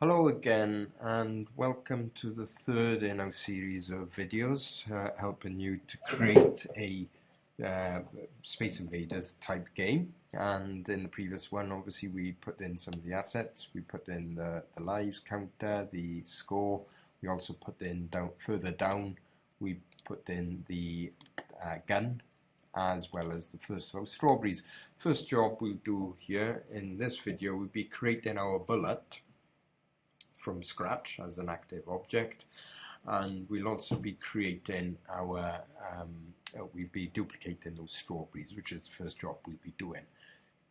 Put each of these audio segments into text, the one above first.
Hello again and welcome to the third in our series of videos helping you to create a Space Invaders type game. And in the previous one obviously we put in some of the assets, we put in the lives counter, the score, we also put in further down we put in the gun as well as the first of our strawberries. First job we'll do here in this video will be creating our bullet from scratch as an active object, and we'll also be creating our we'll be duplicating those strawberries, which is the first job we'll be doing.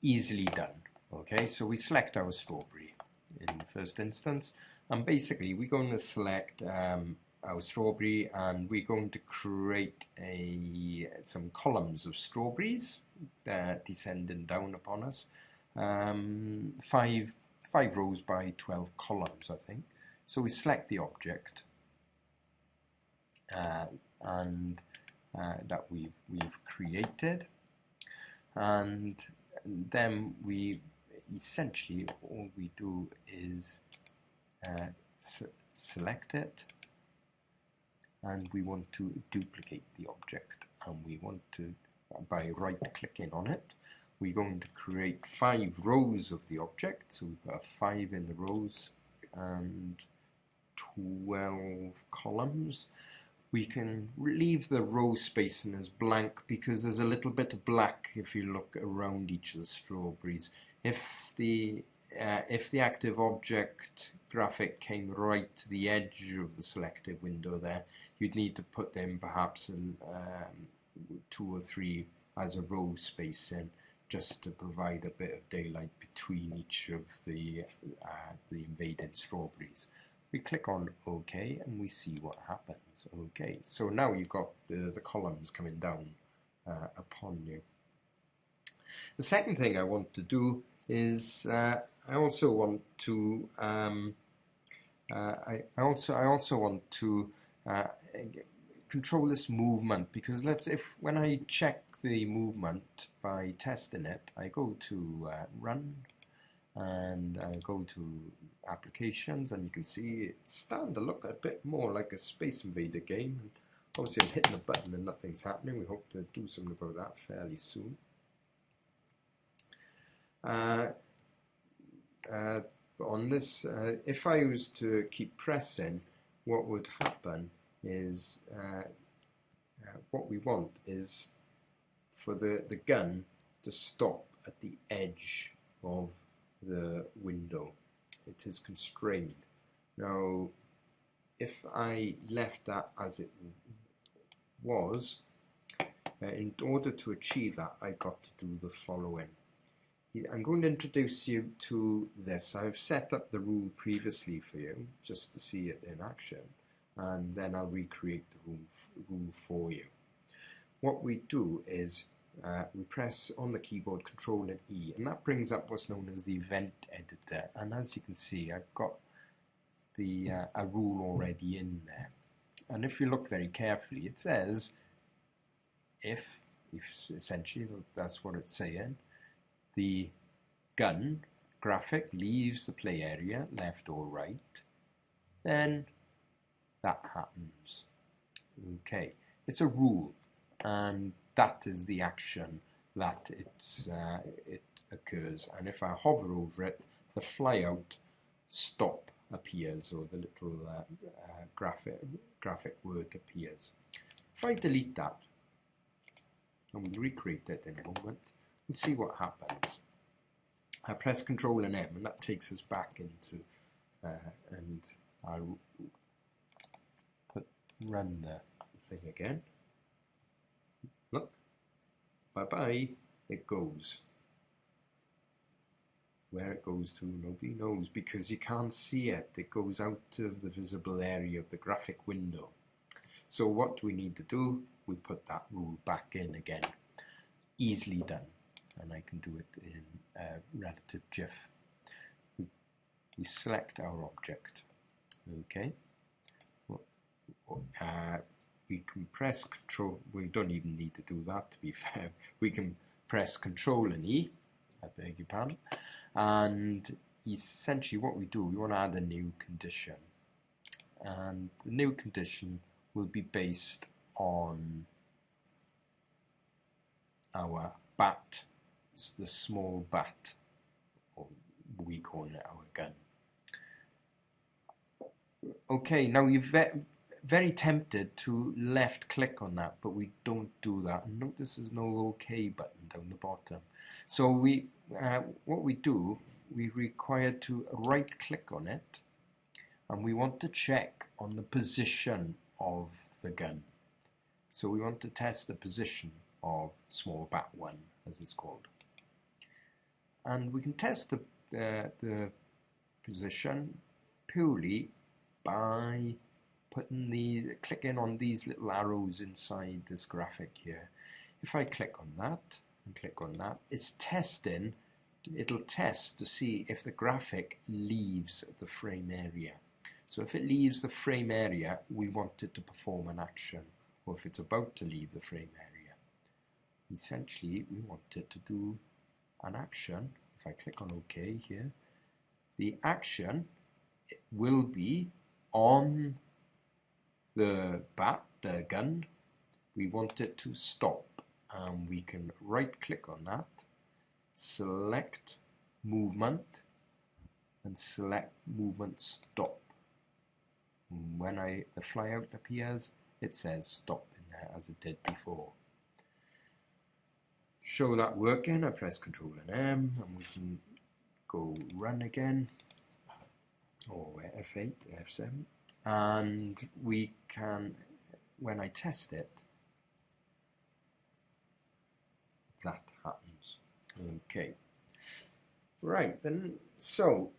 Easily done. Okay, so we select our strawberry in the first instance, and basically we're going to select our strawberry, and we're going to create some columns of strawberries descending down upon us. Five rows by 12 columns, I think. So we select the object and that we've created, and then we essentially all we do is select it, and we want to duplicate the object, and we want to, by right clicking on it, we're going to create 5 rows of the object. So we've got 5 in the rows and 12 columns. We can leave the row spacing as blank because there's a little bit of black if you look around each of the strawberries. If the active object graphic came right to the edge of the selected window there, you'd need to put in perhaps 2 or 3 as a row spacing, just to provide a bit of daylight between each of the invaded strawberries. We click on OK and we see what happens. Okay, so now you've got the columns coming down upon you. The second thing I want to do is I also want to control this movement, because when I check the movement by testing it, I go to run and I go to applications, and you can see it's starting to look a bit more like a Space Invader game. And obviously I'm hitting a button and nothing's happening. We hope to do something about that fairly soon. On this, if I was to keep pressing, what would happen is what we want is for the gun to stop at the edge of the window. It is constrained. Now, if I left that as it was, in order to achieve that, I got to do the following. I'm going to introduce you to this. I've set up the rule previously for you, just to see it in action, and then I'll recreate the rule for you. What we do is we press on the keyboard Control and E, and that brings up what's known as the event editor. And as you can see, I've got a rule already in there. And if you look very carefully, it says if essentially that's what it's saying, the gun graphic leaves the play area, left or right, then that happens. Okay, it's a rule, and that is the action that it occurs. And if I hover over it, the flyout stop appears, or the little graphic word appears. If I delete that, and we'll recreate it in a moment, we'll see what happens. I press Control and M, and that takes us back into, and I'll run the thing again. Look, bye-bye, it goes. Where it goes to, nobody knows, because you can't see it. It goes out of the visible area of the graphic window. So what we need to do, we put that rule back in again. Easily done, and I can do it in relative GIF. We select our object, okay. We can press Control, we don't even need to do that to be fair. We can press Control and E, I beg your pardon, and essentially what we do, we want to add a new condition. And the new condition will be based on our bat, the small bat, or we call it our gun. Okay, now you're very tempted to left click on that, but we don't do that. Notice there's no OK button down the bottom. So what we do, we require to right click on it, and we want to check on the position of the gun. So we want to test the position of small bat 1, as it's called. And we can test the position purely by clicking on these little arrows inside this graphic here. If I click on that and click on that, it's testing. It'll test to see if the graphic leaves the frame area. So if it leaves the frame area, we want it to perform an action, or if it's about to leave the frame area. Essentially, we want it to do an action. If I click on OK here, the action will be on the gun. We want it to stop, and we can right click on that, select movement, and select movement stop. And when the flyout appears, it says stop in there as it did before. To show that working, I press Ctrl and M, and we can go run again, or F8, F7, and we can, when I test it, that happens. Okay, right then, so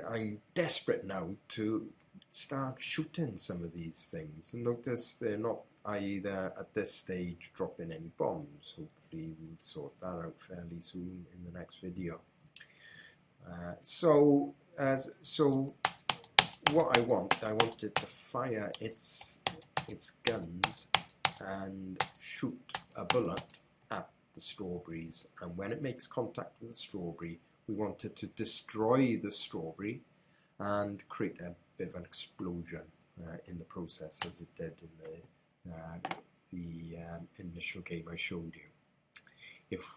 I'm desperate now to start shooting some of these things, and notice they're not either at this stage dropping any bombs. Hopefully we'll sort that out fairly soon in the next video. So what I want it to fire its guns and shoot a bullet at the strawberries, and when it makes contact with the strawberry, we want it to destroy the strawberry and create a bit of an explosion in the process, as it did in the initial game I showed you. If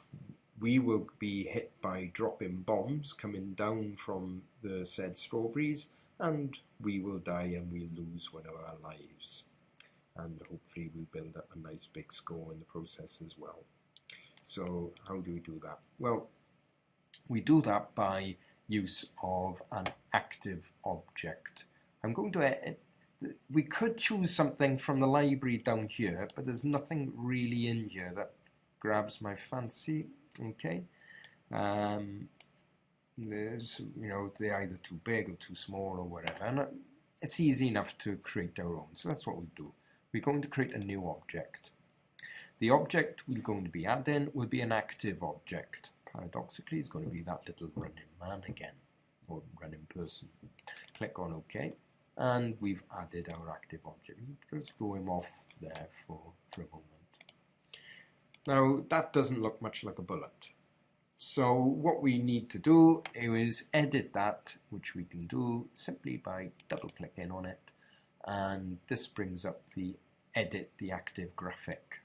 we will be hit by dropping bombs coming down from the said strawberries, and we will die and we lose one of our lives. And hopefully we'll build up a nice big score in the process as well. So how do we do that? Well, we do that by use of an active object. I'm going to we could choose something from the library down here, but there's nothing really in here that grabs my fancy. Okay, there's, they're either too big or too small or whatever, and it's easy enough to create our own. So that's what we do. We're going to create a new object. The object we're going to be adding will be an active object. Paradoxically, it's going to be that little running man again, or running person. Click on OK, and we've added our active object. Just throw him off there for a moment. Now, that doesn't look much like a bullet. So what we need to do is edit that, which we can do simply by double-clicking on it, and this brings up the edit the active graphic.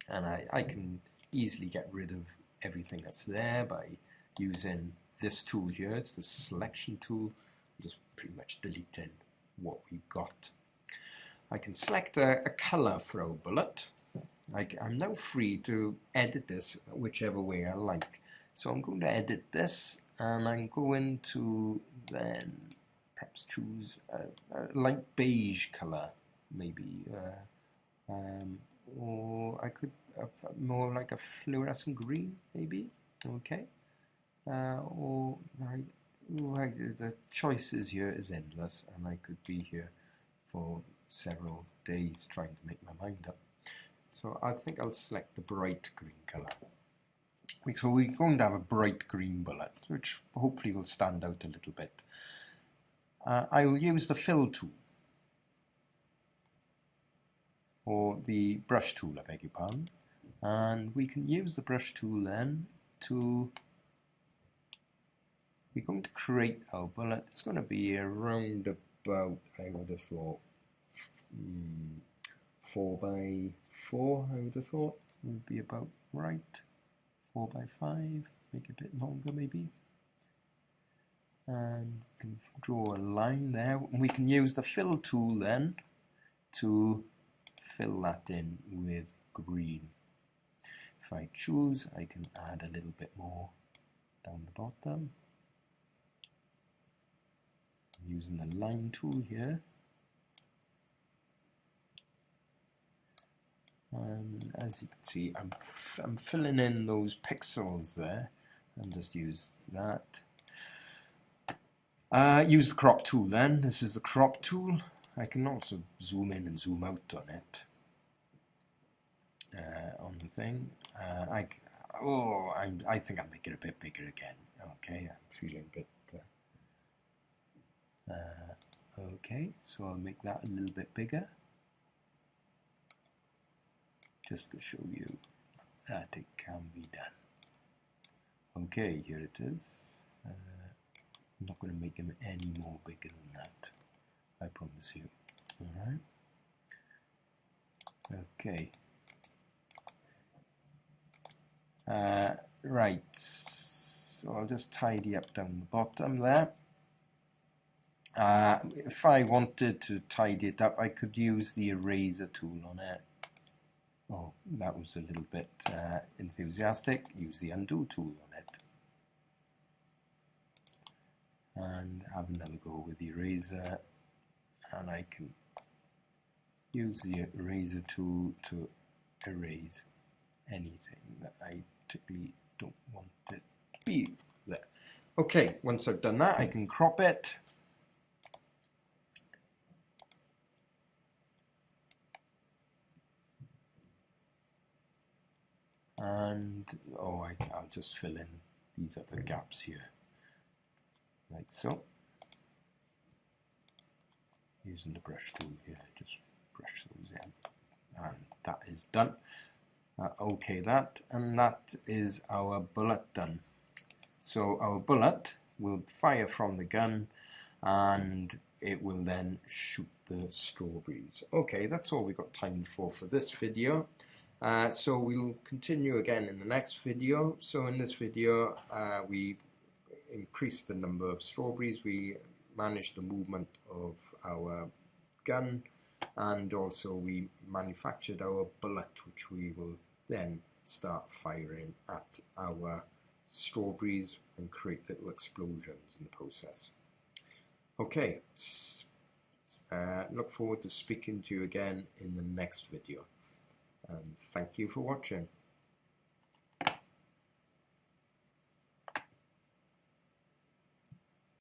And I can easily get rid of everything that's there by using this tool here. It's the selection tool, just pretty much deleting what we've got. I can select a color for our bullet. I'm now free to edit this whichever way I like. So I'm going to edit this, and I'm going to then perhaps choose a light beige color, maybe, or I could more like a fluorescent green, maybe. Okay, or the choices here is endless, and I could be here for several days trying to make my mind up. So I think I'll select the bright green colour. So we're going to have a bright green bullet, which hopefully will stand out a little bit. I will use the fill tool, or the brush tool, I beg your pardon, and we can use the brush tool then to we're going to create our bullet. It's going to be around about, I would have thought, 4 by 4, I would have thought would be about right. 4 by 5, make it a bit longer maybe. And we can draw a line there. We can use the fill tool then to fill that in with green. If I choose, I can add a little bit more down the bottom. I'm using the line tool here. And as you can see, I'm filling in those pixels there, and just use that. Use the crop tool then. This is the crop tool. I can also zoom in and zoom out on it. On the thing. I think I'll make it a bit bigger again. Okay, I'm feeling a bit... okay, so I'll make that a little bit bigger. Just to show you that it can be done. Okay, here it is. I'm not going to make them any more bigger than that, I promise you. Alright. Okay. Right, so I'll just tidy up down the bottom there. If I wanted to tidy it up, I could use the eraser tool on it. Oh, that was a little bit enthusiastic. Use the undo tool on it. And have another go with the eraser. And I can use the eraser tool to erase anything that I particularly don't want it to be there. Okay, once I've done that, I can crop it. And I'll just fill in these other gaps here, like so. Using the brush tool here, just brush those in, and that is done. Okay, and that is our bullet done. So our bullet will fire from the gun, and it will then shoot the strawberries. Okay, that's all we've got time for this video. So we'll continue again in the next video. So in this video, we increased the number of strawberries, we managed the movement of our gun, and also we manufactured our bullet, which we will then start firing at our strawberries and create little explosions in the process. Okay, look forward to speaking to you again in the next video. And thank you for watching.